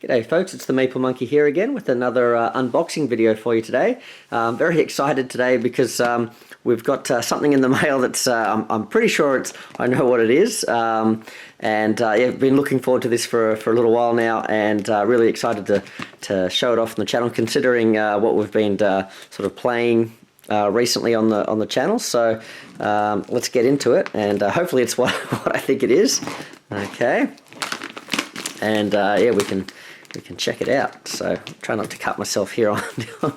G'day folks, it's the Maple Monkey here again with another unboxing video for you today. Very excited today because we've got something in the mail that's, I'm pretty sure I know what it is. Yeah, I've been looking forward to this for a little while now, and really excited to show it off on the channel, considering what we've been sort of playing recently on the channel. So let's get into it, and hopefully it's what I think it is. Okay, and yeah, we can check it out. So try not to cut myself here on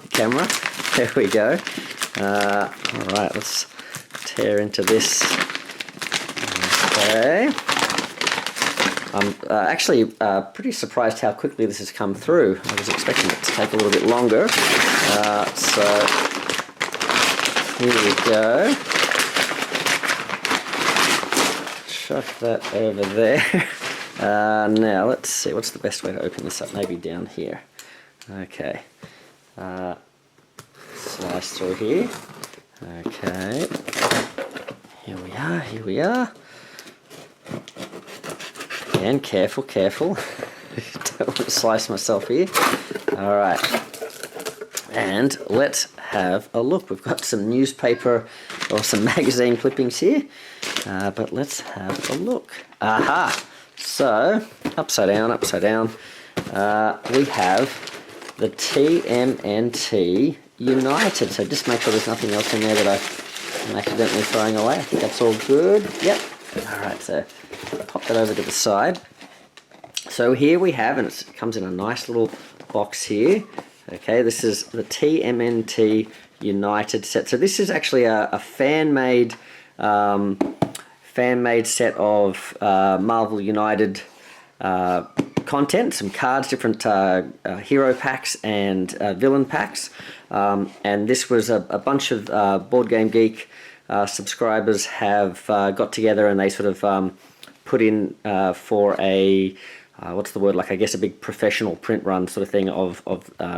camera. There we go. Alright, let's tear into this. Okay. I'm actually pretty surprised how quickly this has come through. I was expecting it to take a little bit longer. So here we go. Chuck that over there. Now let's see, what's the best way to open this up? Maybe down here. Okay. Slice through here. Okay. Here we are. And careful. Don't want to slice myself here. Alright. And let's have a look. We've got some newspaper or some magazine clippings here. But let's have a look. Aha! So, upside down, we have the TMNT United. So just make sure there's nothing else in there that I'm accidentally throwing away. I think that's all good. Yep. Alright, so pop that over to the side. So here we have, and it comes in a nice little box here. Okay, this is the TMNT United set. So this is actually a fan-made set of Marvel United content, some cards, different hero packs and villain packs, and this was a bunch of Board Game Geek subscribers have got together, and they sort of put in for a what's the word, like I guess a big professional print run sort of thing of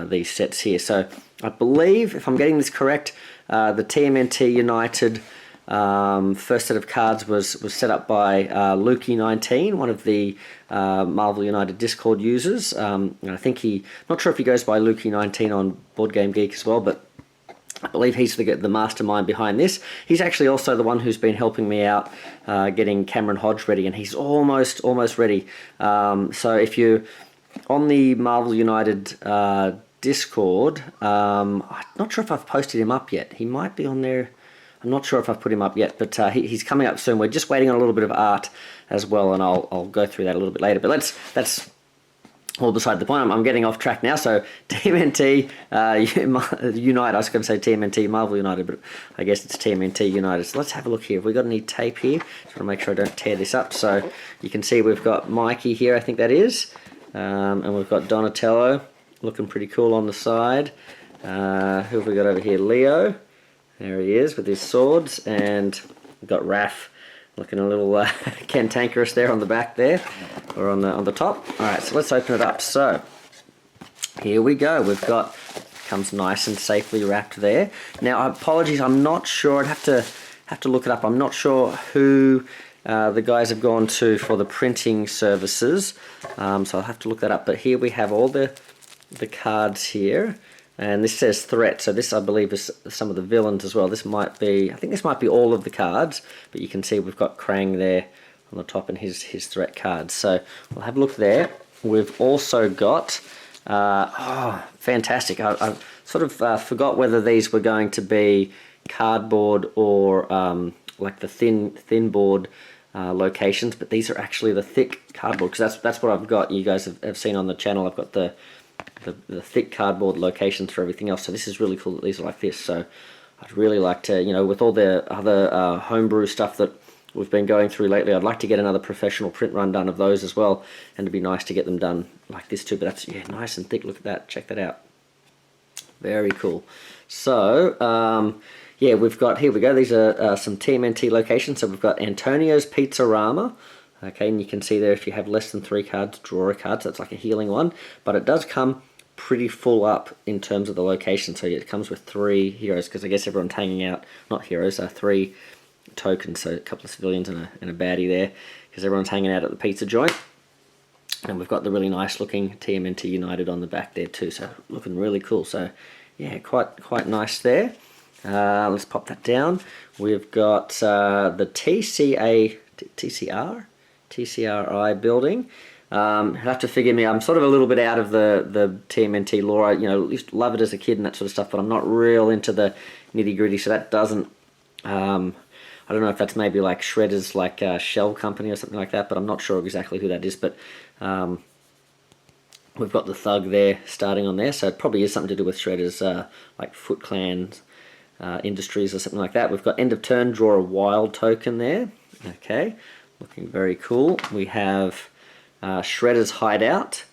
these sets here. So I believe, if I'm getting this correct, the TMNT United first set of cards was set up by Lukey19, one of the Marvel United Discord users. And I think not sure if he goes by Lukey19 on Board Game Geek as well, but I believe he's the mastermind behind this. He's actually also the one who's been helping me out getting Cameron Hodge ready, and he's almost ready. So if you're on the Marvel United Discord, I'm not sure if I've posted him up yet. He might be on there. I'm not sure if I've put him up yet, but he's coming up soon. We're just waiting on a little bit of art as well, and I'll go through that a little bit later. But that's all beside the point. I'm getting off track now. So TMNT United. I was going to say TMNT Marvel United, but I guess it's TMNT United. So let's have a look here. Have we got any tape here? Just want to make sure I don't tear this up. So you can see we've got Mikey here, I think that is, and we've got Donatello looking pretty cool on the side. Who have we got over here? Leo. There he is with his swords, and we've got Raph looking a little cantankerous there on the back there, or on the top. All right, so let's open it up. So here we go. We've got, comes nice and safely wrapped there. Now, apologies, I'm not sure. I'd have to look it up. I'm not sure who the guys have gone to for the printing services, so I'll have to look that up. But here we have all the cards here. And this says threat, so this I believe is some of the villains as well. This might be, I think this might be all of the cards, but you can see we've got Krang there on the top and his threat cards. So we'll have a look there. We've also got, oh, fantastic. I sort of forgot whether these were going to be cardboard or like the thin board locations, but these are actually the thick cardboard, because that's what I've got. You guys have seen on the channel. I've got the thick cardboard locations for everything else, so this is really cool that these are like this. So I'd really like to, you know, with all the other homebrew stuff that we've been going through lately, I'd like to get another professional print run done of those as well, and it'd be nice to get them done like this too. But that's, yeah, nice and thick. Look at that, check that out, very cool. So yeah, we've got, here we go, these are some TMNT locations. So we've got Antonio's Pizzarama. Okay, and you can see there, if you have less than 3 cards, draw a card. So that's like a healing one, but it does come pretty full up in terms of the location. So it comes with 3 heroes, because I guess everyone's hanging out, not heroes, 3 tokens, so a couple of civilians and a baddie there, because everyone's hanging out at the pizza joint. And we've got the really nice looking TMNT United on the back there too, so looking really cool. So yeah, quite nice there. Let's pop that down. We've got the TCRI building. You'll have to forgive me, I'm sort of a little bit out of the TMNT lore. I used to love it as a kid and that sort of stuff, but I'm not real into the nitty gritty, so that doesn't, I don't know if that's maybe like Shredder's like shell company or something like that, but I'm not sure exactly who that is. But we've got the Thug there starting on there, so it probably is something to do with Shredder's like Foot Clan Industries or something like that. We've got end of turn, draw a wild token there. Okay, looking very cool. We have Shredder's hideout.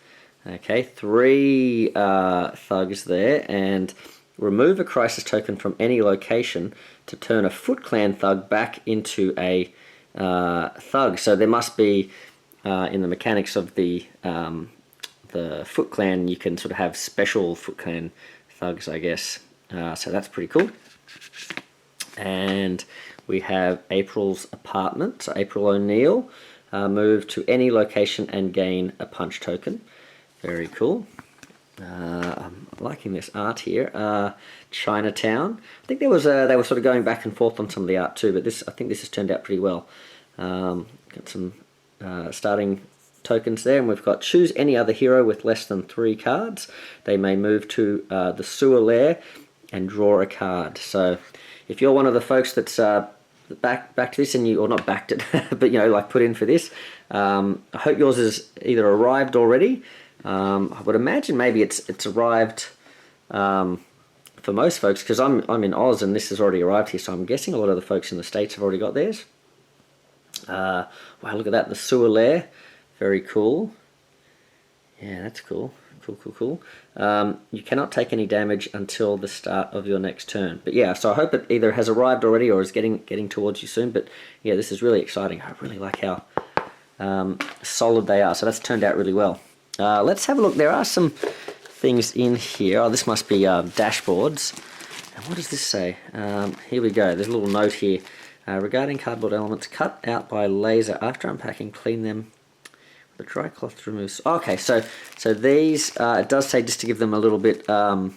Okay, 3 thugs there, and remove a crisis token from any location to turn a Foot Clan thug back into a thug. So there must be in the mechanics of the Foot Clan, you can sort of have special Foot Clan thugs, I guess. So that's pretty cool. And we have April's apartment. So April O'Neil, move to any location and gain a punch token. Very cool. I'm liking this art here. Chinatown. I think they were sort of going back and forth on some of the art too, but I think this has turned out pretty well. Got some starting tokens there, and we've got choose any other hero with less than 3 cards. They may move to the sewer lair and draw a card. So if you're one of the folks that's back to this, and or not backed it, but like put in for this, I hope yours has either arrived already. I would imagine maybe it's arrived for most folks, because I'm in Oz and this has already arrived here, so I'm guessing a lot of the folks in the States have already got theirs. Wow, look at that, the sewer lair, very cool. Yeah, that's cool. Cool. You cannot take any damage until the start of your next turn. But yeah, so I hope it either has arrived already or is getting towards you soon. But yeah, this is really exciting. I really like how solid they are. So that's turned out really well. Let's have a look. There are some things in here. Oh, this must be dashboards. And what does this say? Here we go. There's a little note here. Regarding cardboard elements cut out by laser, after unpacking, clean them. The dry cloth removes. Okay, so these it does say just to give them a little bit of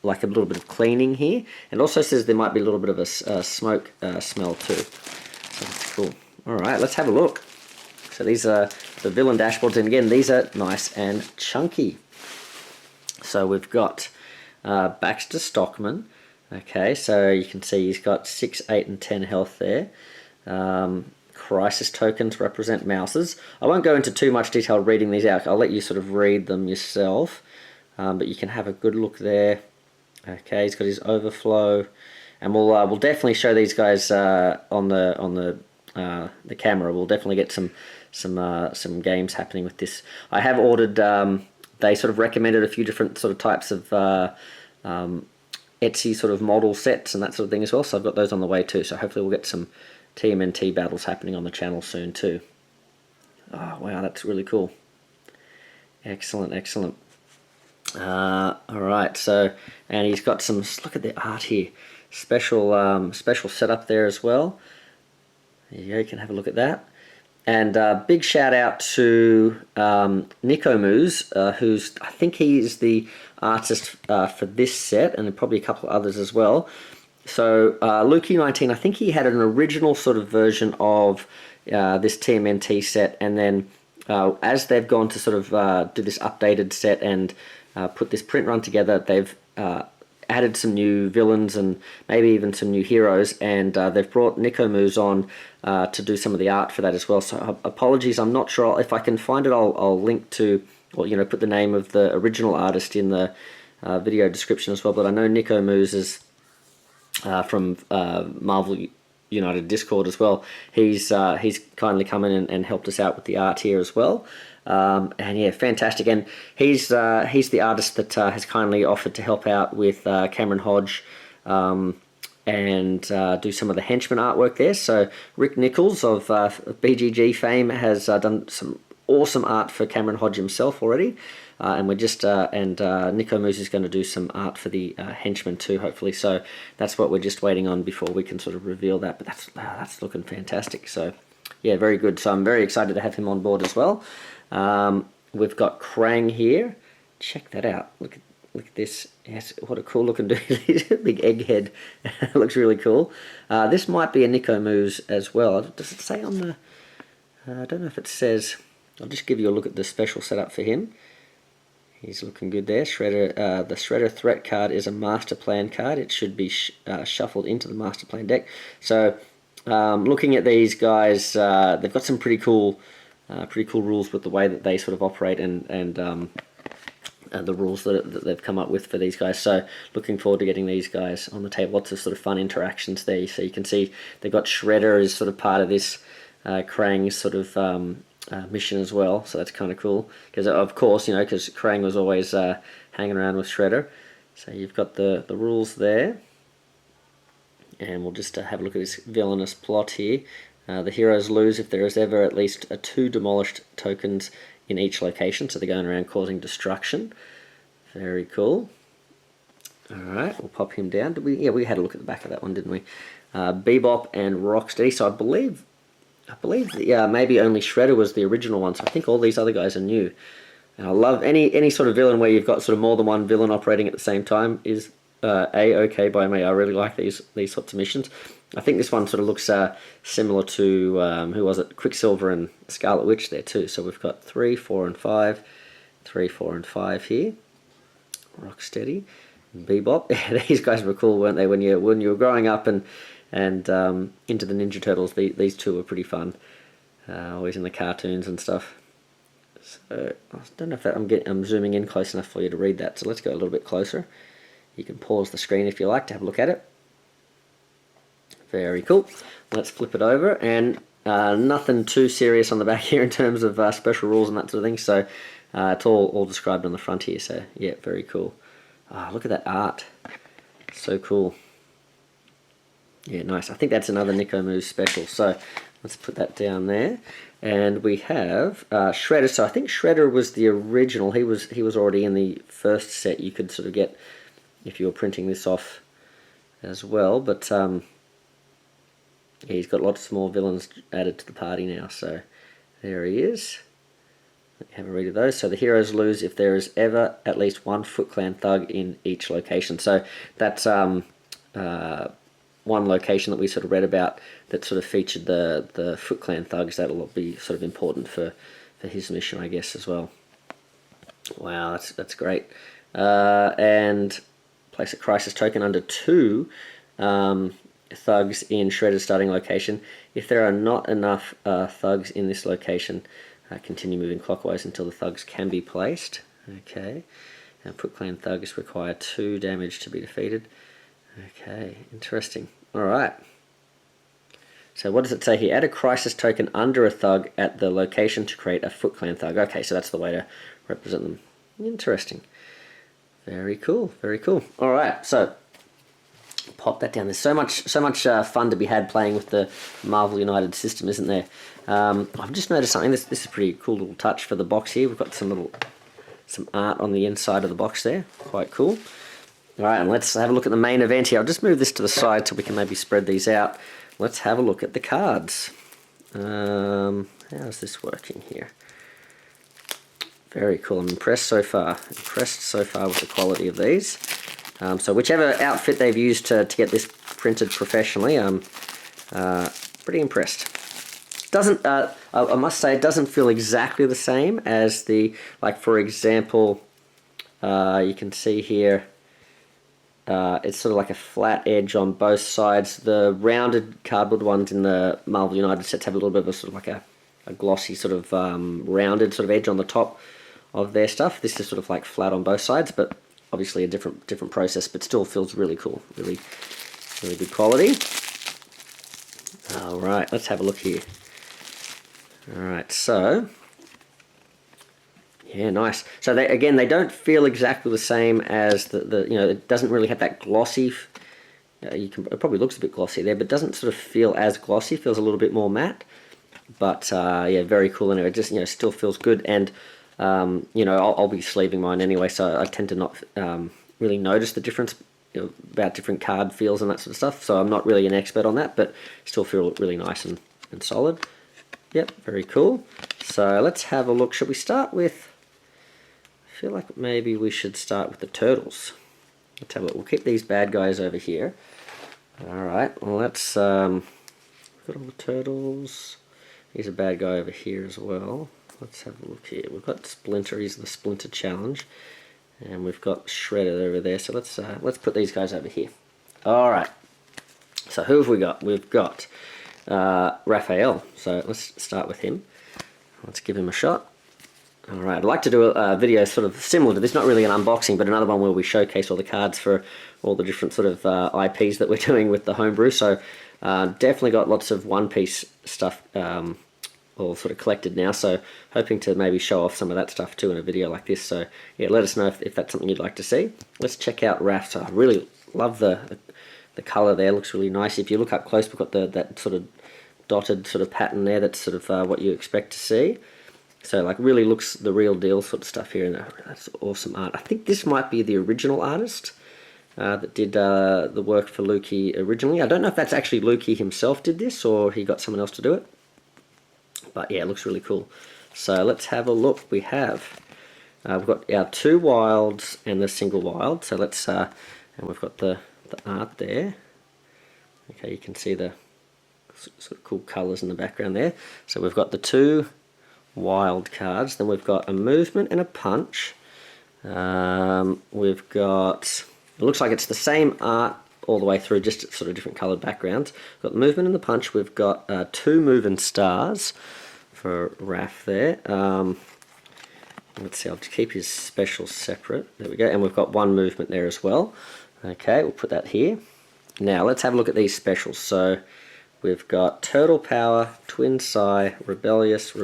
like a little bit of cleaning here. It also says there might be a little bit of a smoke smell too. So that's cool. All right, let's have a look. So these are the villain dashboards, and again these are nice and chunky. So we've got Baxter Stockman. Okay, so you can see he's got 6, 8, and 10 health there. Crisis tokens represent mouses. I won't go into too much detail reading these out. I'll let you sort of read them yourself, but you can have a good look there. Okay, he's got his overflow, and we'll definitely show these guys on the camera. We'll definitely get some games happening with this. I have ordered. They sort of recommended a few different sort of types of Etsy sort of model sets and that sort of thing as well. So I've got those on the way too. So hopefully we'll get some TMNT battles happening on the channel soon too. Oh wow, that's really cool. Excellent. Alright, so, and he's got some, look at the art here, special setup there as well. There you go, you can have a look at that. And big shout out to Nico Moose, who's, I think he's the artist for this set, and probably a couple of others as well. So Lukey19, I think he had an original sort of version of this TMNT set, and then as they've gone to sort of do this updated set and put this print run together, they've added some new villains and maybe even some new heroes, and they've brought Nico Moose on to do some of the art for that as well. So apologies, I'm not sure if I can find it. I'll link to, or put the name of the original artist in the video description as well. But I know Nico Moose is from Marvel United Discord as well. He's kindly come in and helped us out with the art here as well. And yeah, fantastic. And he's the artist that has kindly offered to help out with Cameron Hodge and do some of the henchman artwork there. So Rick Nichols of BGG fame has done some awesome art for Cameron Hodge himself already. And we're just Nico Moose is going to do some art for the henchmen too, hopefully. So that's what we're just waiting on before we can sort of reveal that. But that's looking fantastic. So yeah, very good. So I'm very excited to have him on board as well. We've got Krang here. Check that out. Look at this. Yes, what a cool looking dude. Big egg head. Looks really cool. This might be a Nico Moose as well. Does it say on the... I don't know if it says... I'll just give you a look at the special setup for him. He's looking good there. Shredder. The Shredder Threat card is a Master Plan card. It should be shuffled into the Master Plan deck. So, looking at these guys, they've got some pretty cool rules with the way that they sort of operate and the rules that they've come up with for these guys. So, looking forward to getting these guys on the table. Lots of sort of fun interactions there. So you can see they've got Shredder as sort of part of this Krang's sort of mission as well, so that's kind of cool, because of course, you know, because Krang was always hanging around with Shredder. So you've got the rules there, and we'll just have a look at this villainous plot here. The heroes lose if there is ever at least 2 demolished tokens in each location, so they're going around causing destruction. Very cool. Alright, we'll pop him down. We had a look at the back of that one, didn't we? Bebop and Rocksteady. So I believe that, maybe only Shredder was the original one, so I think all these other guys are new. And I love any sort of villain where you've got sort of more than one villain operating at the same time is A-okay by me. I really like these sorts of missions. I think this one sort of looks similar to, who was it? Quicksilver and Scarlet Witch there too. So we've got 3, 4, and 5. 3, 4, and 5 here. Rocksteady. Bebop. These guys were cool, weren't they? When you were growing up and into the Ninja Turtles, these two were pretty fun. Always in the cartoons and stuff. So I don't know if I'm zooming in close enough for you to read that. So let's go a little bit closer. You can pause the screen if you like to have a look at it. Very cool. Let's flip it over, and nothing too serious on the back here in terms of special rules and that sort of thing. So it's all described on the front here. So yeah, very cool. Look at that art. So cool. Yeah, nice. I think that's another Nico Moose special. So let's put that down there. And we have Shredder. So I think Shredder was the original. He was already in the first set. You could sort of get if you were printing this off as well. But yeah, he's got lots more villains added to the party now. So there he is. Let me have a read of those. So the heroes lose if there is ever at least 1 Foot Clan thug in each location. So that's one location that we sort of read about that sort of featured the Foot Clan thugs. That'll be sort of important for his mission, I guess, as well. Wow, that's great. And place a crisis token under 2 thugs in Shredder's starting location. If there are not enough thugs in this location, continue moving clockwise until the thugs can be placed. Okay. And Foot Clan thugs require 2 damage to be defeated. Okay, interesting. Alright. So what does it say here? Add a crisis token under a thug at the location to create a Foot Clan thug. Okay, so that's the way to represent them. Interesting. Very cool, very cool. Alright, so pop that down. There's so much fun to be had playing with the Marvel United system, isn't there? I've just noticed something. This is a pretty cool little touch for the box here. We've got some art on the inside of the box there. Quite cool. Alright, and let's have a look at the main event here. I'll just move this to the side so we can maybe spread these out. Let's have a look at the cards. How's this working here? Very cool. I'm impressed so far. With the quality of these. So whichever outfit they've used to get this printed professionally, I'm pretty impressed. Doesn't I must say, it doesn't feel exactly the same as the, like for example, you can see here, it's sort of like a flat edge on both sides. The rounded cardboard ones in the Marvel United sets have a little bit of a sort of like a glossy sort of rounded sort of edge on the top of their stuff. This is sort of like flat on both sides, but obviously a different process, but still feels really cool, really good quality. All right, let's have a look here. All right, so yeah, nice. So they don't feel exactly the same as the you know, it doesn't really have that glossy. It probably looks a bit glossy there, but doesn't sort of feel as glossy. Feels a little bit more matte, but yeah, very cool anyway. It just, you know, still feels good, and you know, I'll be sleeving mine anyway, so I tend to not really notice the difference, you know, about different card feels and that sort of stuff. So I'm not really an expert on that, but still feel really nice and solid. Yep, very cool. So let's have a look. Should we start with... I feel like maybe we should start with the turtles. Let's have a look. We'll keep these bad guys over here. Alright, well let's... we've got all the turtles. He's a bad guy over here as well. Let's have a look here. We've got Splinter, he's the Splinter challenge. And we've got Shredder over there. So let's put these guys over here. Alright. So who have we got? We've got Raphael. So let's start with him. Let's give him a shot. Alright, I'd like to do a video sort of similar to this, not really an unboxing, but another one where we showcase all the cards for all the different sort of IPs that we're doing with the Homebrew. So definitely got lots of one-piece stuff all sort of collected now, so hoping to maybe show off some of that stuff too in a video like this. So yeah, let us know if that's something you'd like to see. Let's check out Raph. So I really love the colour there, looks really nice. If you look up close, we've got that sort of dotted sort of pattern there, that's sort of what you expect to see. So like really looks the real deal sort of stuff here, and that's awesome art. I think this might be the original artist that did the work for Lukey originally. I don't know if that's actually Lukey himself did this or he got someone else to do it. But yeah, it looks really cool. So let's have a look. We've got our 2 wilds and the single wild. So let's and we've got the art there. Okay, you can see the sort of cool colours in the background there. So we've got the 2 wild cards. Then we've got a movement and a punch. We've got, it looks like it's the same art all the way through, just sort of different coloured backgrounds. We've got the movement and the punch. We've got 2 moving stars for Raph there. Let's see, I'll just keep his special separate. There we go. And we've got 1 movement there as well. Okay, we'll put that here. Now let's have a look at these specials. So we've got Turtle Power, Twin Psi, Rebellious,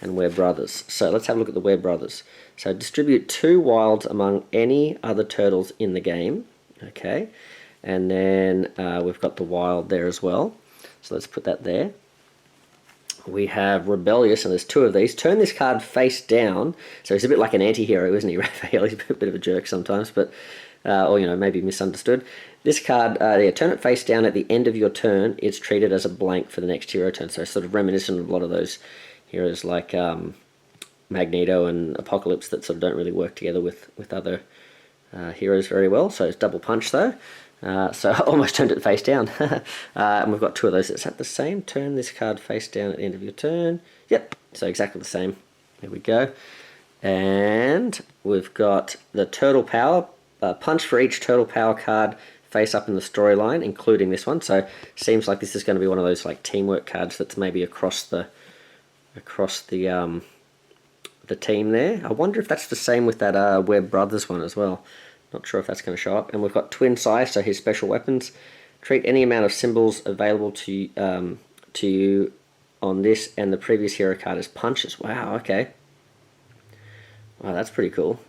and We're Brothers. So let's have a look at the We're Brothers. So distribute 2 wilds among any other turtles in the game. Okay, and then we've got the wild there as well. So let's put that there. We have Rebellious, and there's 2 of these. Turn this card face down. So he's a bit like an anti-hero, isn't he, Raphael? He's a bit of a jerk sometimes, but or, you know, maybe misunderstood. This card, yeah, turn it face down at the end of your turn. It's treated as a blank for the next hero turn. So sort of reminiscent of a lot of those heroes like Magneto and Apocalypse that sort of don't really work together with other heroes very well. So it's double punch though. So I almost turned it face down. And we've got 2 of those. It's at the same. Turn this card face down at the end of your turn. Yep, so exactly the same. There we go. And we've got the Turtle Power. Punch for each Turtle Power card face up in the storyline, including this one. So seems like this is going to be one of those like teamwork cards that's maybe across the team there. I wonder if that's the same with that Webb Brothers one as well. Not sure if that's going to show up. And we've got Twin Psi, so his special weapons. Treat any amount of symbols available to you on this and the previous hero card as punches. Wow, okay. Wow, that's pretty cool.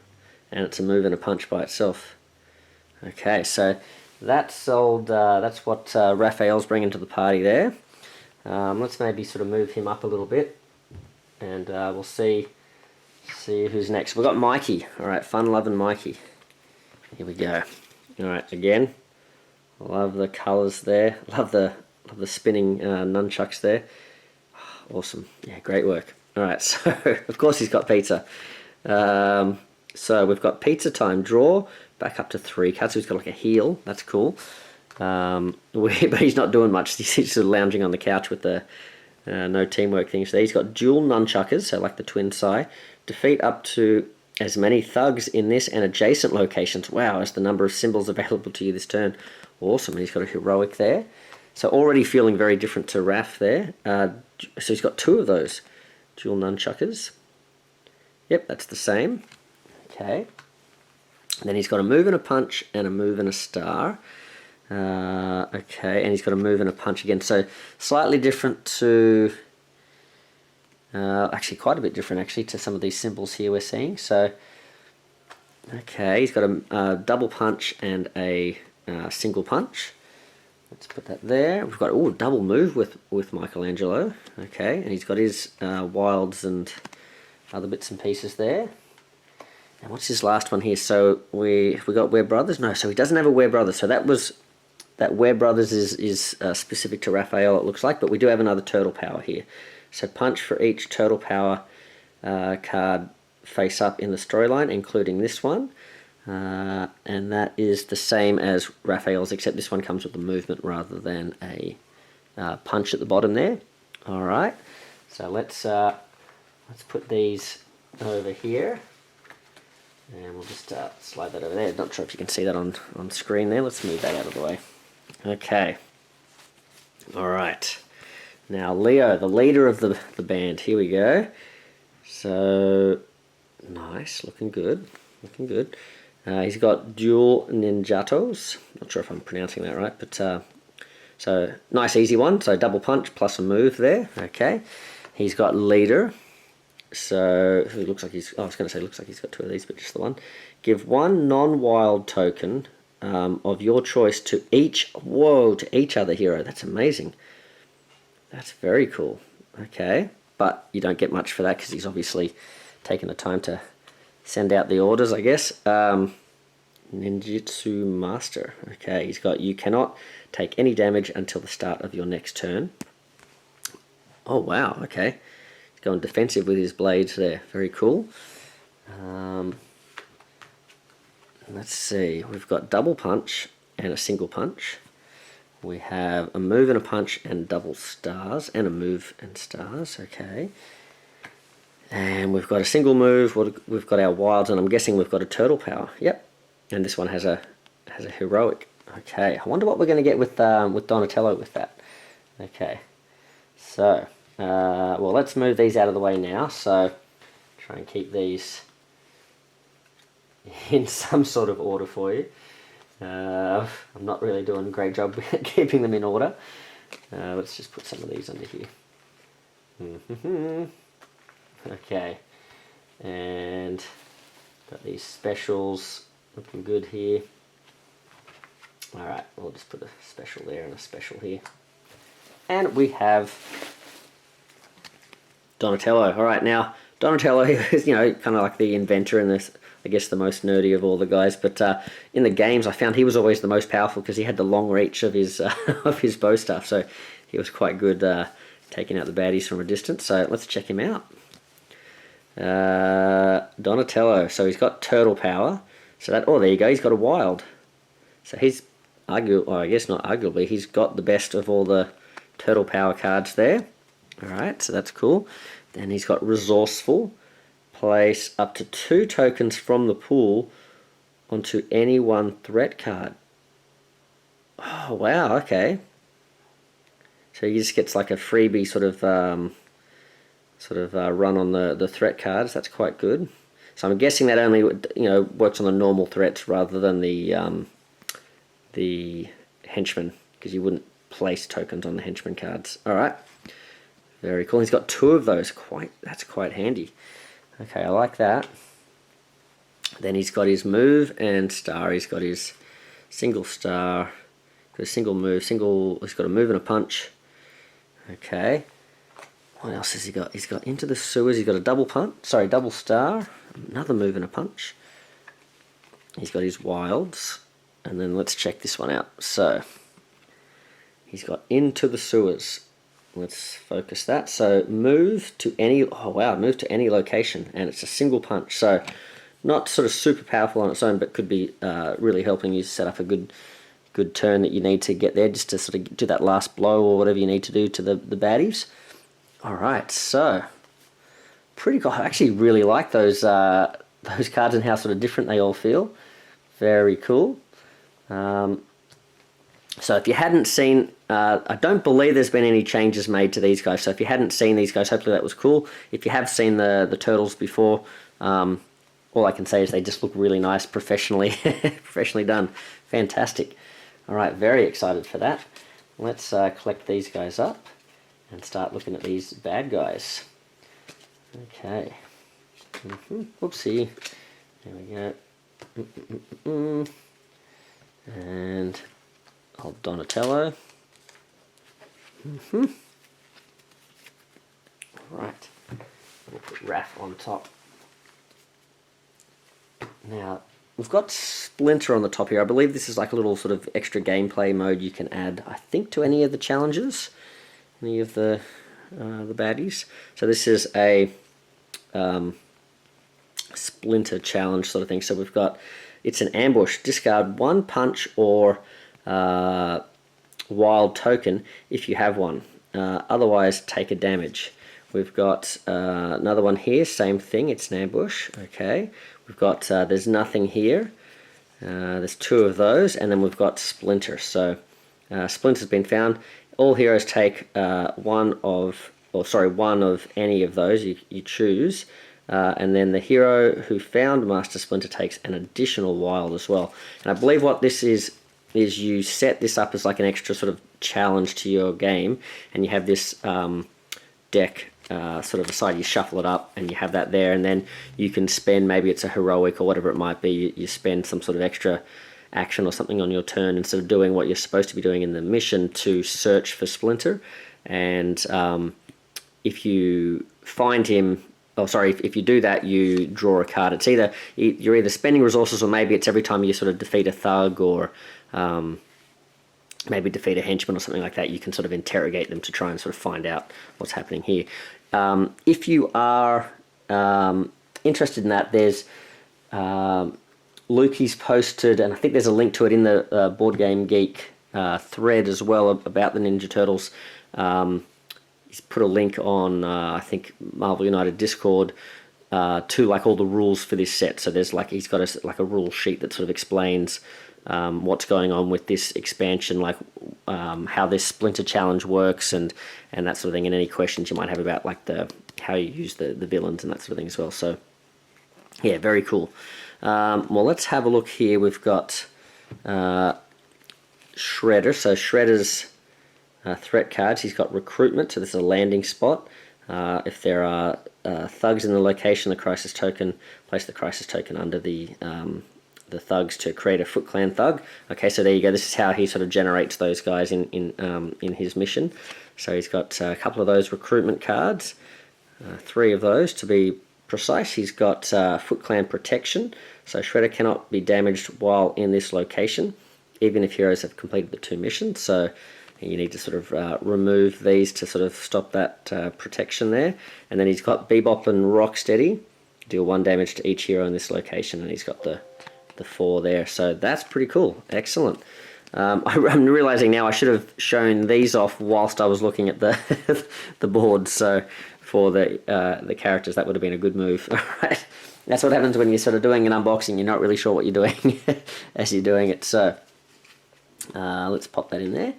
And it's a move and a punch by itself. Okay, so that's that's what Raphael's bringing to the party there. Let's maybe sort of move him up a little bit, and we'll see who's next. We've got Mikey. All right, fun-loving Mikey. Here we go. All right, again, love the colours there. Love the spinning nunchucks there. Awesome. Yeah, great work. All right, so of course he's got pizza. So we've got pizza time. Draw back up to 3 cards. So he's got like a heel. That's cool. But he's not doing much. He's sort of lounging on the couch with the no teamwork things there. He's got dual nunchuckers, so like the Twin Psi. Defeat up to as many thugs in this and adjacent locations. Wow, as the number of symbols available to you this turn. Awesome. And he's got a heroic there. So already feeling very different to Raph there. So he's got 2 of those dual nunchuckers. Yep, that's the same. Okay. And then he's got a move and a punch and a move and a star. Okay, and he's got a move and a punch again. So slightly different to... actually quite a bit different actually to some of these symbols here we're seeing. So, okay, he's got a double punch and a single punch. Let's put that there. We've got a double move with Michelangelo. Okay, and he's got his wilds and other bits and pieces there. And what's his last one here? So we got We're Brothers. No, so he doesn't have a We're Brothers. So that We're Brothers is specific to Raphael, it looks like. But we do have another Turtle Power here. So punch for each Turtle Power card face up in the storyline, including this one. And that is the same as Raphael's, except this one comes with a movement rather than a punch at the bottom there. All right, so let's put these over here, and we'll just slide that over there. Not sure if you can see that on screen there. Let's move that out of the way. Okay. All right. Now Leo, the leader of the band. Here we go. So nice, looking good, looking good. He's got dual ninjatos. Not sure if I'm pronouncing that right, but so nice easy one. So double punch plus a move there. Okay. He's got leader. So it looks like he's. Oh, I was going to say looks like he's got two of these, but just the one. Give one non-wild token of your choice to each. Whoa, to each other hero. That's amazing. That's very cool. Okay, but you don't get much for that because he's obviously taken the time to send out the orders, I guess. Ninjutsu Master. Okay, he's got you cannot take any damage until the start of your next turn. Oh wow, okay. He's going defensive with his blades there. Very cool. Let's see, we've got double punch and a single punch. We have a move and a punch and double stars and a move and stars. Okay. And we've got a single move. We've got our wilds, and I'm guessing we've got a turtle power. Yep. And this one has a heroic. Okay. I wonder what we're going to get with Donatello with that. Okay. So, well, let's move these out of the way now. So, try and keep these in some sort of order for you. I'm not really doing a great job keeping them in order. Let's just put some of these under here. Okay, and got these specials looking good here. Alright, we'll just put a special there and a special here. And we have Donatello. Alright, now Donatello is, you know, kind of like the inventor and this, I guess the most nerdy of all the guys, but in the games I found he was always the most powerful because he had the long reach of his of his bow staff, so he was quite good taking out the baddies from a distance. So let's check him out. Donatello, so he's got turtle power, so that, oh there you go, he's got a wild, so he's I guess not arguably, he's got the best of all the turtle power cards there. Alright, so that's cool. Then he's got resourceful. Place up to 2 tokens from the pool onto any one threat card. Oh wow, okay. So he just gets like a freebie sort of run on the threat cards. That's quite good. So I'm guessing that only, you know, works on the normal threats rather than the henchmen, because you wouldn't place tokens on the henchman cards. All right, very cool. He's got 2 of those. That's quite handy. Okay, I like that. Then he's got his move and star. He's got his single star, got a single move, he's got a move and a punch. Okay. What else has he got? He's got into the sewers, he's got a double star, another move and a punch. He's got his wilds, and then let's check this one out. So, he's got into the sewers. Let's focus that. So move to any, oh wow, move to any location, and it's a single punch. So not sort of super powerful on its own, but could be really helping you set up a good turn that you need to get there, just to sort of do that last blow or whatever you need to do to the baddies. All right, so pretty cool. I actually really like those cards and how sort of different they all feel. Very cool. So if you hadn't seen, I don't believe there's been any changes made to these guys. So if you hadn't seen these guys, hopefully that was cool. If you have seen the turtles before, all I can say is they just look really nice, professionally done. Fantastic. All right, very excited for that. Let's collect these guys up and start looking at these bad guys. Okay. Whoopsie. There we go. And old Donatello. Right. We'll put Raph on top. Now, we've got Splinter on the top here. I believe this is like a little sort of extra gameplay mode you can add, I think, to any of the challenges. Any of the the baddies. So this is a Splinter challenge sort of thing. So we've got, it's an ambush. Discard 1 punch or wild token if you have one. Otherwise, take a damage. We've got another one here, same thing, it's an ambush. Okay, we've got, there's nothing here. There's 2 of those, and then we've got Splinter. So Splinter's been found. All heroes take one of any of those you choose. And then the hero who found Master Splinter takes an additional wild as well. And I believe what this is you set this up as like an extra sort of challenge to your game, and you have this deck sort of aside, you shuffle it up and you have that there, and then you can spend, maybe it's a heroic or whatever it might be, you spend some sort of extra action or something on your turn instead of doing what you're supposed to be doing in the mission to search for Splinter. And if you find him, if you do that, you draw a card. It's either you're either spending resources, or maybe it's every time you sort of defeat a thug or maybe defeat a henchman or something like that, you can sort of interrogate them to try and sort of find out what's happening here. If you are interested in that, there's Lukey's posted, and I think there's a link to it in the Board Game Geek thread as well about the Ninja Turtles. He's put a link on, I think, Marvel United Discord to like all the rules for this set. So there's like, he's got a rule sheet that sort of explains what's going on with this expansion, like how this Splinter challenge works and that sort of thing, and any questions you might have about like how you use the villains and that sort of thing as well. So yeah, very cool. Well, let's have a look here. We've got Shredder. So Shredder's threat cards. He's got recruitment, so this is a landing spot. If there are thugs in the location, the crisis token, place the crisis token under the thugs to create a Foot Clan thug. Okay, so there you go. This is how he sort of generates those guys in his mission. So he's got a couple of those recruitment cards, 3 of those to be precise. He's got Foot Clan protection, so Shredder cannot be damaged while in this location, even if heroes have completed the 2 missions. So you need to sort of remove these to sort of stop that protection there. And then he's got Bebop and Rocksteady, deal 1 damage to each hero in this location, and he's got the 4 there. So that's pretty cool. Excellent. I'm realizing now I should have shown these off whilst I was looking at the the board. So for the characters, that would have been a good move. All right. That's what happens when you're sort of doing an unboxing. You're not really sure what you're doing as you're doing it. So let's pop that in there.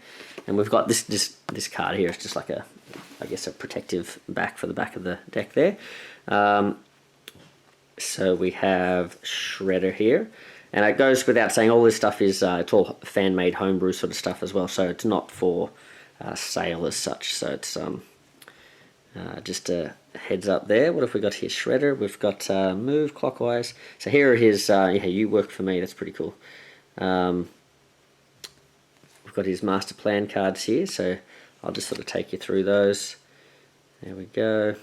And we've got this card here. It's just like I guess a protective back for the back of the deck there. So we have Shredder here. And it goes without saying, all this stuff is, it's all fan-made homebrew sort of stuff as well. So it's not for sale as such. So it's just a heads up there. What have we got here? Shredder. We've got move clockwise. So here are his, yeah, you work for me. That's pretty cool. We've got his master plan cards here. So I'll just sort of take you through those. There we go.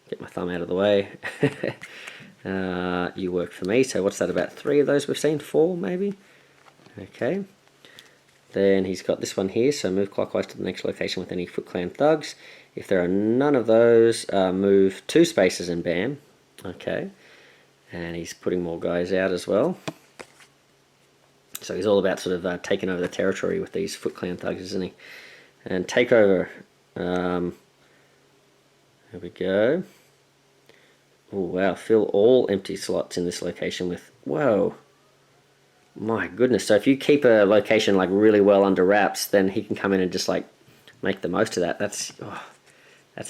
Get my thumb out of the way. You work for me. So what's that, about 3 of those we've seen? 4 maybe? Okay. Then he's got this one here. So move clockwise to the next location with any Foot Clan thugs. If there are none of those, move 2 spaces and bam. Okay. And he's putting more guys out as well. So he's all about sort of taking over the territory with these Foot Clan thugs, isn't he? And take over. There we go. Oh wow, fill all empty slots in this location with, whoa, my goodness. So if you keep a location like really well under wraps, then he can come in and just like make the most of that. That's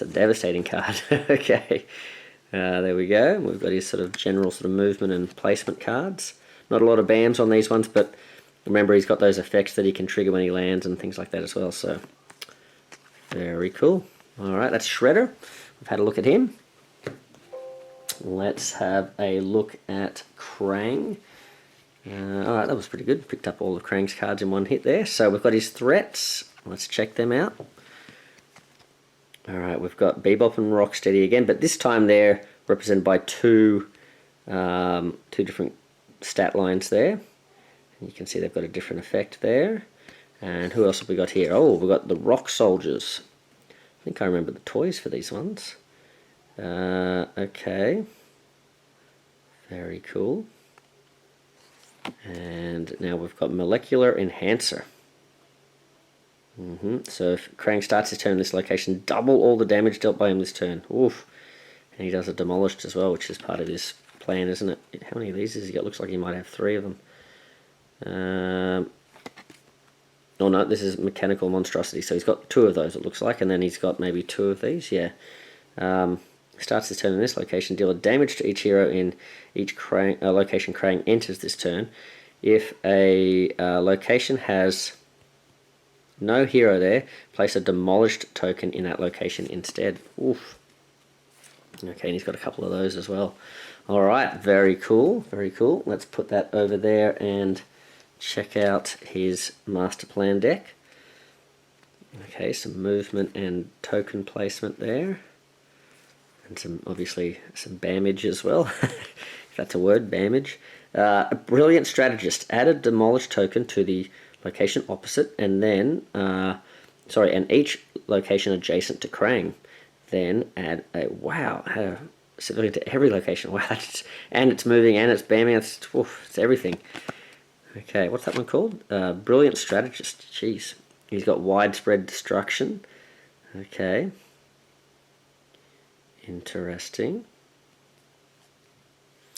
a devastating card. Okay, there we go. We've got his sort of general sort of movement and placement cards. Not a lot of BAMs on these ones, but remember he's got those effects that he can trigger when he lands and things like that as well. So very cool. All right, that's Shredder. We've had a look at him. Let's have a look at Krang. Alright, that was pretty good. Picked up all of Krang's cards in one hit there. So we've got his threats. Let's check them out. Alright, we've got Bebop and Rocksteady again, but this time they're represented by two different stat lines there. And you can see they've got a different effect there. And who else have we got here? Oh, we've got the Rock Soldiers. I think I remember the toys for these ones. Okay. Very cool. And now we've got Molecular Enhancer. So if Krang starts his turn in this location, double all the damage dealt by him this turn. Oof. And he does a Demolished as well, which is part of his plan, isn't it? How many of these has he got? Looks like he might have 3 of them. Oh no, this is Mechanical Monstrosity. So he's got 2 of those, it looks like, and then he's got maybe 2 of these. Yeah. Starts his turn in this location. Deal a damage to each hero in each location Krang enters this turn. If a location has no hero there, place a Demolished token in that location instead. Oof. Okay, and he's got a couple of those as well. Alright, very cool, very cool. Let's put that over there and check out his master plan deck. Okay, some movement and token placement there. And some, obviously, some damage as well, if that's a word, damage. A Brilliant Strategist. Add a Demolished token to the location opposite, and then, and each location adjacent to Krang. Then add a, wow, civilian to every location. Wow, and it's moving and it's bamming, it's everything. Okay, what's that one called? Brilliant Strategist. Jeez. He's got Widespread Destruction. Okay. Interesting.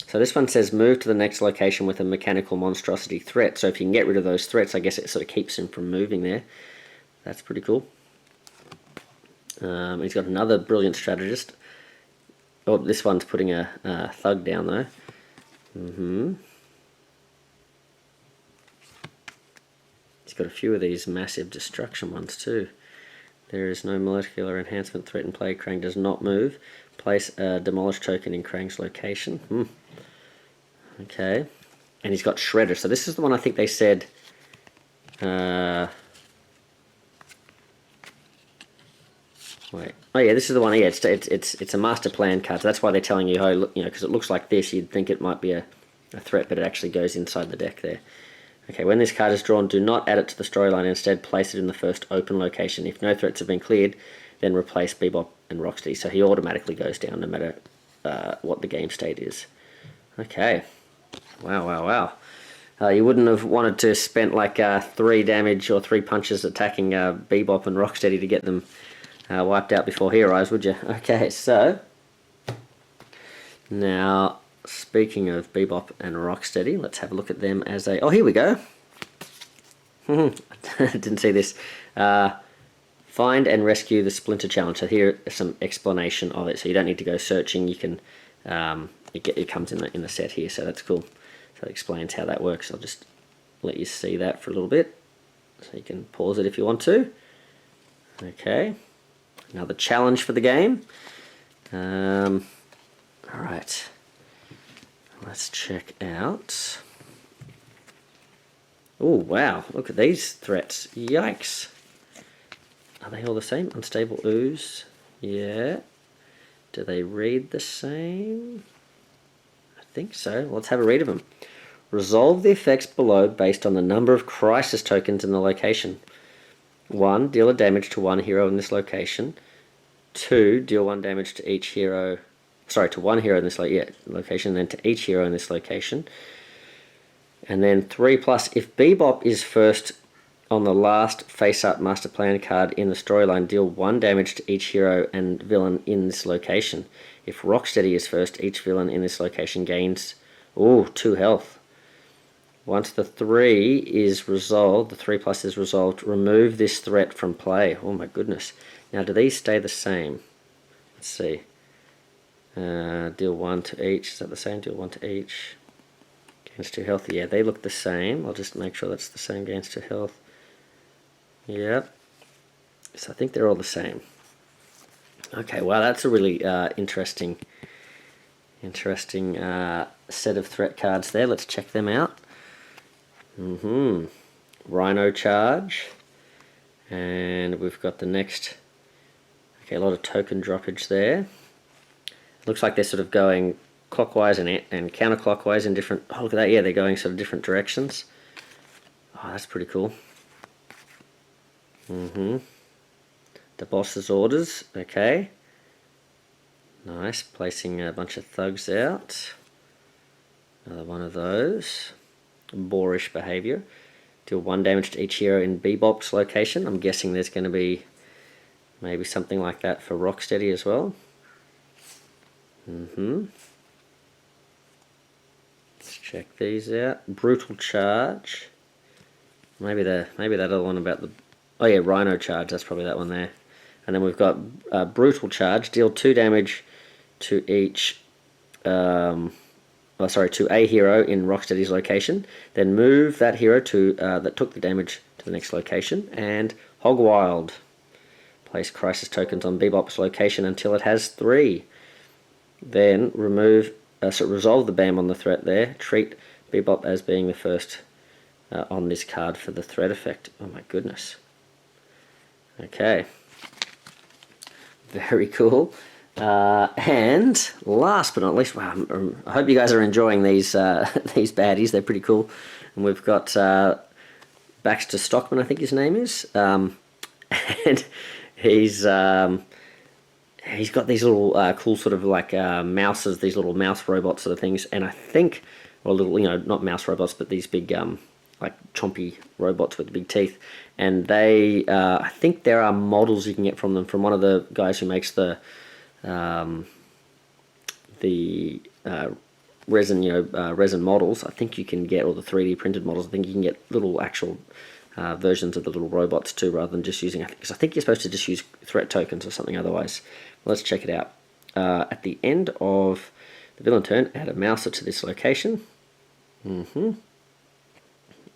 So this one says move to the next location with a Mechanical Monstrosity threat. So if you can get rid of those threats, I guess it sort of keeps him from moving there. That's pretty cool. He's got another Brilliant Strategist. Oh, this one's putting a thug down though. He's got a few of these massive destruction ones too. There is no molecular enhancement threat in play. Krang does not move. Place a Demolished token in Krang's location. Okay. And he's got Shredder. So this is the one I think they said... Wait. Oh yeah, this is the one. Yeah, it's a master plan card. So that's why they're telling you, oh, look, because it looks like this, you'd think it might be a threat, but it actually goes inside the deck there. Okay, when this card is drawn, do not add it to the storyline. Instead, place it in the first open location. If no threats have been cleared, then replace Bebop and Rocksteady. So he automatically goes down no matter what the game state is. Okay. Wow. You wouldn't have wanted to spend like 3 damage or 3 punches attacking Bebop and Rocksteady to get them wiped out before he arrives, would you? Okay, so now speaking of Bebop and Rocksteady, let's have a look at them as a... Oh, here we go. Didn't see this. Find and rescue the Splinter challenge. So here is some explanation of it. So you don't need to go searching. You can it comes in the set here. So that's cool. So it explains how that works. I'll just let you see that for a little bit. So you can pause it if you want to. Okay. Another challenge for the game. All right. Let's check out. Oh, wow. Look at these threats. Yikes. Are they all the same? Unstable ooze. Yeah. Do they read the same? I think so. Let's have a read of them. Resolve the effects below based on the number of crisis tokens in the location. 1. Deal a damage to one hero in this location. 2. Deal 1 damage to each hero... Sorry, to one hero in this location, then to each hero in this location. And then 3 plus, if Bebop is first on the last face-up master plan card in the storyline, deal 1 damage to each hero and villain in this location. If Rocksteady is first, each villain in this location gains 2 health. Once the 3 is resolved, the 3 plus is resolved, remove this threat from play. Oh my goodness. Now do these stay the same? Let's see. Deal 1 to each. Is that the same? Deal 1 to each. Gains 2 health. Yeah, they look the same. I'll just make sure that's the same. Gains 2 health. Yep. So I think they're all the same. Okay, wow, that's a really interesting set of threat cards there. Let's check them out. Rhino Charge. And we've got the next... Okay, a lot of token droppage there. Looks like they're sort of going clockwise and counterclockwise in different... Oh, look at that. Yeah, they're going sort of different directions. Oh, that's pretty cool. The boss's orders. Okay. Nice. Placing a bunch of thugs out. Another one of those. Boorish behavior. Deal 1 damage to each hero in Bebop's location. I'm guessing there's going to be maybe something like that for Rocksteady as well. Let's check these out. Brutal charge. Maybe that other one about the... Oh yeah, Rhino charge. That's probably that one there. And then we've got brutal charge. Deal 2 damage to each... to a hero in Rocksteady's location. Then move that hero to that took the damage to the next location. And Hog Wild. Place crisis tokens on Bebop's location until it has 3. Then resolve the BAM on the threat there. Treat Bebop as being the first on this card for the threat effect. Oh my goodness. Okay. Very cool. And last but not least, wow, I hope you guys are enjoying these these baddies. They're pretty cool. And we've got Baxter Stockman, I think his name is, and he's got these little cool sort of like mouses, these little mouse robot sort of things. And I think, or little, not mouse robots, but these big like chompy robots with big teeth. And they, I think there are models you can get from them from one of the guys who makes the resin, resin models. I think you can get, or the 3D printed models. I think you can get little actual versions of the little robots too, rather than just using. Because I think you're supposed to just use threat tokens or something. Otherwise, let's check it out. At the end of the villain turn, add a mouser to this location.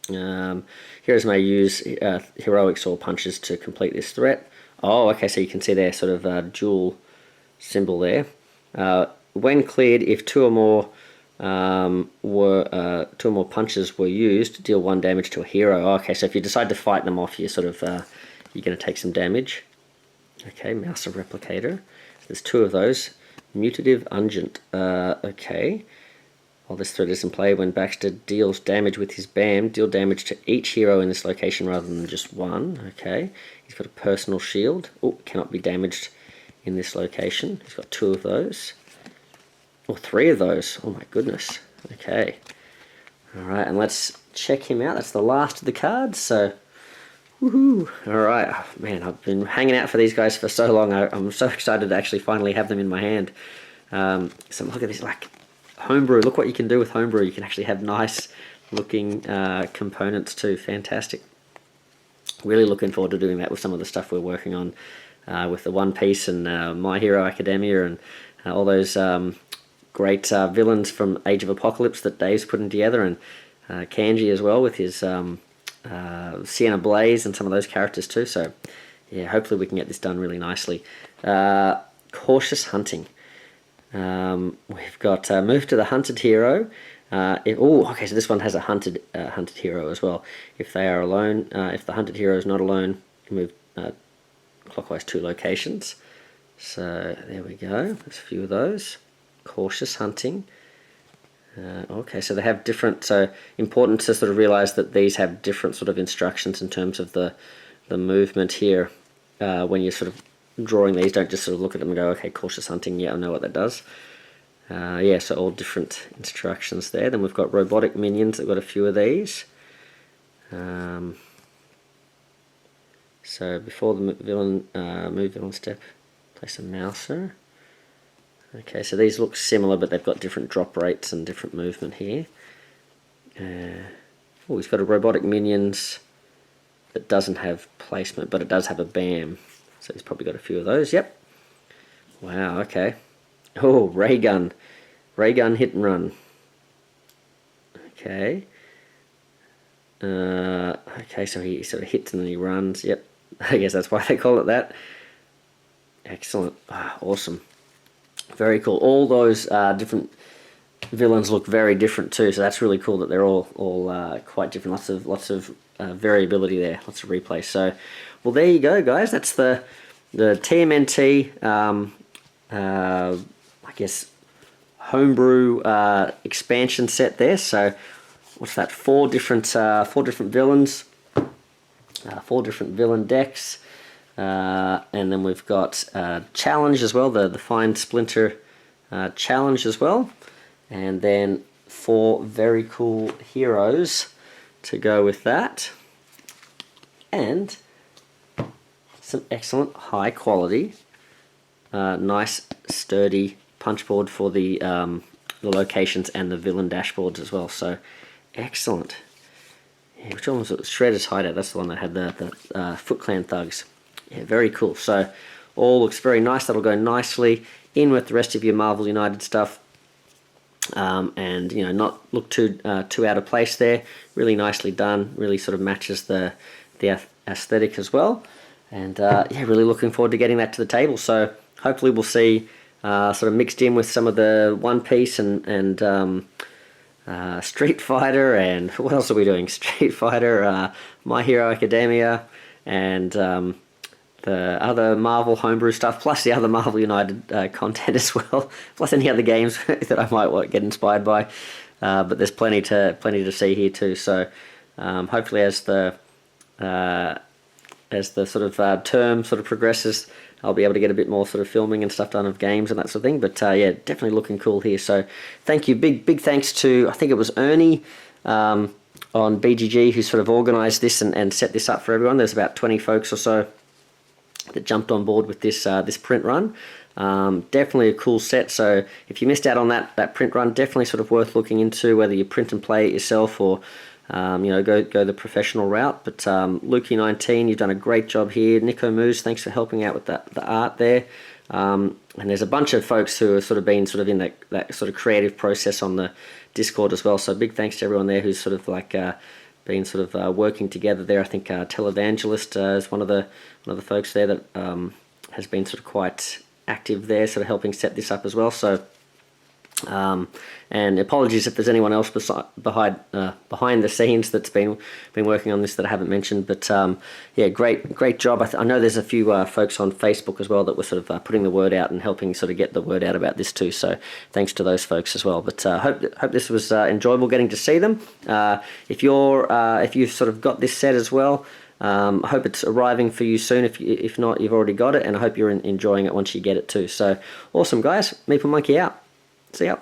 Heroes may use heroics or punches to complete this threat. Oh, okay. So you can see their sort of dual symbol there. When cleared, if 2 or more punches were used, deal 1 damage to a hero. Okay, so if you decide to fight them off, you sort of you're going to take some damage. Okay, Mouse of Replicator. There's 2 of those. Mutative Ungent. Okay. While this threat is in play, when Baxter deals damage with his BAM, deal damage to each hero in this location rather than just 1. Okay. He's got a personal shield. Oh, cannot be damaged in this location. He's got 2 of those. Or 3 of those. Oh my goodness. Okay. Alright, and let's check him out. That's the last of the cards, so... Woohoo! Alright. Oh, man, I've been hanging out for these guys for so long. I'm so excited to actually finally have them in my hand. So look at this, like... Homebrew. Look what you can do with Homebrew. You can actually have nice looking components too. Fantastic. Really looking forward to doing that with some of the stuff we're working on with the One Piece and My Hero Academia and all those great villains from Age of Apocalypse that Dave's putting together, and Kanji as well with his Sienna Blaze and some of those characters too. So yeah, hopefully we can get this done really nicely. Cautious Hunting. We've got move to the hunted hero. Okay, so this one has a hunted hero as well. If they are alone, if the hunted hero is not alone, move clockwise 2 locations. So there we go. There's a few of those. Cautious Hunting. Okay, so they have different. So important to sort of realize that these have different sort of instructions in terms of the movement here. When you're sort of drawing these, don't just sort of look at them and go, okay, Cautious Hunting, yeah, I know what that does. Yeah, so all different instructions there. Then we've got Robotic Minions, I've got a few of these. So before the villain, move villain step, place a mouser. Okay, so these look similar, but they've got different drop rates and different movement here. Oh, he's got a Robotic Minions that doesn't have placement, but it does have a BAM. So he's probably got a few of those. Yep. Wow, okay. Oh, ray gun hit and run. Okay. Okay, so he sort of hits and then he runs. Yep. I guess that's why they call it that. Excellent. Awesome. Very cool. All those different villains look very different too, so that's really cool that they're all quite different. Lots of variability there, lots of replay. So, well, there you go, guys. That's the TMNT, I guess, Homebrew expansion set there. So, what's that? 4 different villains, 4 different villain decks. and then we've got Challenge as well, the Find Splinter Challenge as well. And then 4 very cool heroes to go with that. And some excellent high quality, nice sturdy punchboard for the locations and the villain dashboards as well. So excellent. Yeah, which one was it? Shredder's Hideout. That's the one that had the Foot Clan thugs. Yeah, very cool. So all looks very nice. That'll go nicely in with the rest of your Marvel United stuff, and you know, not look too out of place there. Really nicely done. Really sort of matches the aesthetic as well. And yeah, really looking forward to getting that to the table. So hopefully we'll see sort of mixed in with some of the One Piece and Street Fighter, and what else are we doing? Street Fighter, My Hero Academia, and the other Marvel Homebrew stuff, plus the other Marvel United content as well, plus any other games that I might get inspired by. But there's plenty to see here too. So hopefully as the sort of term sort of progresses, I'll be able to get a bit more sort of filming and stuff done of games and that sort of thing. But yeah, definitely looking cool here. So thank you. Big thanks to, I think it was Ernie on BGG who sort of organised this and set this up for everyone. There's about 20 folks or so that jumped on board with this print run. Definitely a cool set. So if you missed out on that print run, definitely sort of worth looking into, whether you print and play it yourself or you know, go the professional route. But Lukey19, you've done a great job here. Nico Moose, thanks for helping out with the art there. And there's a bunch of folks who have sort of been sort of in that sort of creative process on the Discord as well. So big thanks to everyone there who's sort of like been sort of working together there. I think Televangelist is one of the folks there that has been sort of quite active there, sort of helping set this up as well. So and apologies if there's anyone else behind the scenes that's been working on this that I haven't mentioned. But yeah, great job. I know there's a few folks on Facebook as well that were sort of putting the word out and helping sort of get the word out about this too. So thanks to those folks as well. But hope this was enjoyable getting to see them. If you've sort of got this set as well, I hope it's arriving for you soon. If not, you've already got it, and I hope you're enjoying it once you get it too. So awesome, guys. Meeple Monkey out. See ya.